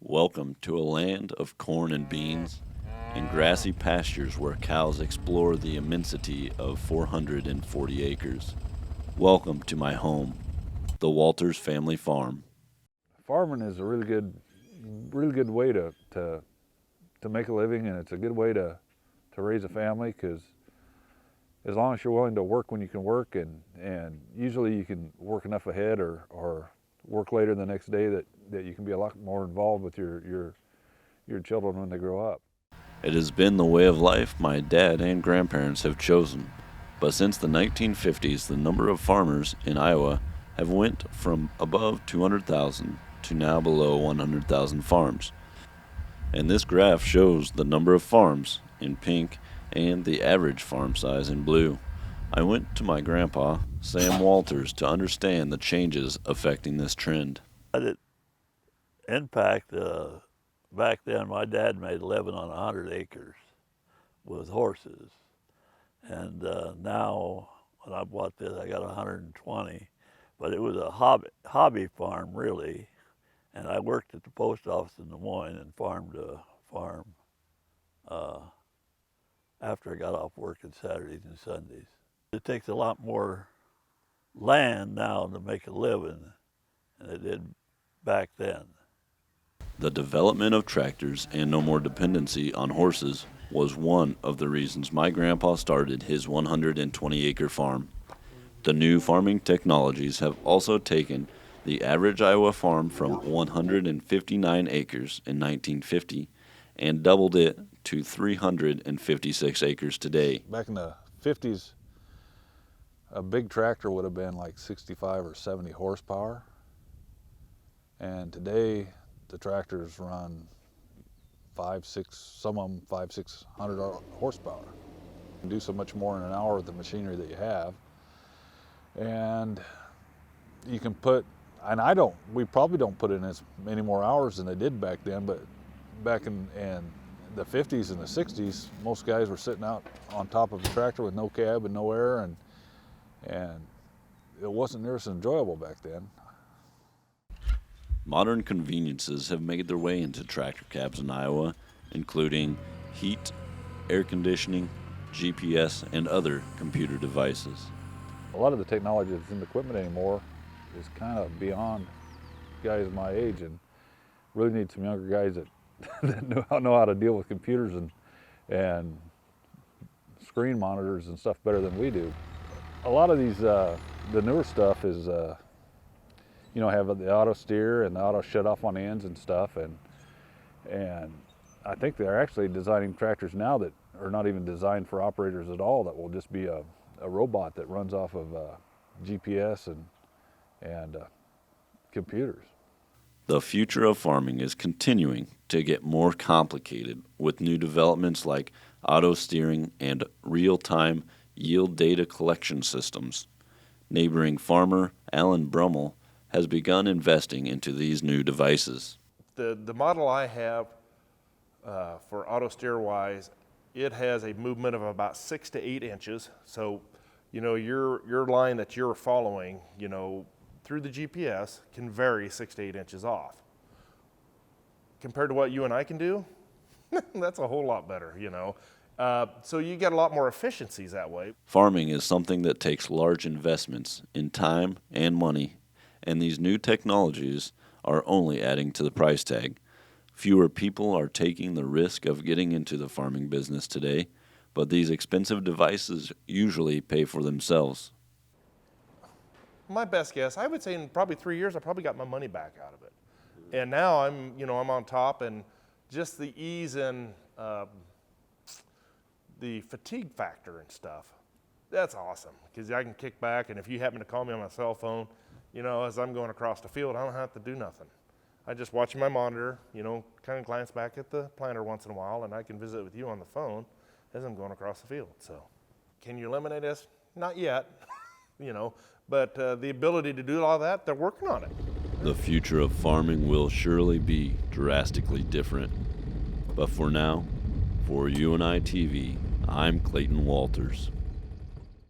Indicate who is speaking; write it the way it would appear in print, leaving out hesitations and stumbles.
Speaker 1: Welcome to a land of corn and beans and grassy pastures where cows explore the immensity of 440 acres. Welcome to my home, the Walters Family Farm.
Speaker 2: Farming is a really good way to make a living, and it's a good way to raise a family, because as long as you're willing to work when you can work, and usually you can work enough ahead or work later the next day that you can be a lot more involved with your children when they grow up.
Speaker 1: It has been the way of life my dad and grandparents have chosen, but since the 1950s the number of farmers in Iowa have went from above 200,000 to now below 100,000 farms. And this graph shows the number of farms in pink and the average farm size in blue. I went to my grandpa, Sam Walters, to understand the changes affecting this trend.
Speaker 3: It impact, back then my dad made 11 on 100 acres with horses. And now when I bought this, I got 120. But it was a hobby farm, really. And I worked at the post office in Des Moines and farmed a farm after I got off work on Saturdays and Sundays. It takes a lot more land now to make a living than it did back then.
Speaker 1: The development of tractors and no more dependency on horses was one of the reasons my grandpa started his 120-acre farm. The new farming technologies have also taken the average Iowa farm from 159 acres in 1950 and doubled it to 356 acres today.
Speaker 2: Back in the 50s, a big tractor would have been like 65 or 70 horsepower. And today, the tractors run 600 horsepower. You can do so much more in an hour with the machinery that you have. And you can put, and we probably don't put in as many more hours than they did back then, but back in the 50s and the 60s, most guys were sitting out on top of a tractor with no cab and no air, and it wasn't near as enjoyable back then.
Speaker 1: Modern conveniences have made their way into tractor cabs in Iowa, including heat, air conditioning, GPS, and other computer devices.
Speaker 2: A lot of the technology that's in the equipment anymore is kind of beyond guys my age, and really need some younger guys that know how to deal with computers and screen monitors and stuff better than we do. A lot of these, the newer stuff is, have the auto steer and the auto shut off on ends and stuff, and I think they're actually designing tractors now that are not even designed for operators at all, that will just be a robot that runs off of GPS and computers.
Speaker 1: The future of farming is continuing to get more complicated with new developments like auto steering and real-time yield data collection systems. Neighboring farmer Alan Brummel has begun investing into these new devices.
Speaker 4: The model I have for auto steer wise, it has a movement of about 6 to 8 inches. So, your line that you're following, through the GPS can vary 6 to 8 inches off. Compared to what you and I can do, that's a whole lot better, So you get a lot more efficiencies that way.
Speaker 1: Farming is something that takes large investments in time and money, and these new technologies are only adding to the price tag. Fewer people are taking the risk of getting into the farming business today, but these expensive devices usually pay for themselves.
Speaker 4: My best guess, I would say in probably 3 years, I probably got my money back out of it. And now I'm on top, and just the ease and the fatigue factor and stuff, that's awesome, because I can kick back, and if you happen to call me on my cell phone, as I'm going across the field, I don't have to do nothing. I just watch my monitor, kind of glance back at the planter once in a while, and I can visit with you on the phone as I'm going across the field. So, can you eliminate this? Not yet, but the ability to do all that, they're working on it.
Speaker 1: The future of farming will surely be drastically different. But for now, for UNI TV, I'm Clayton Walters.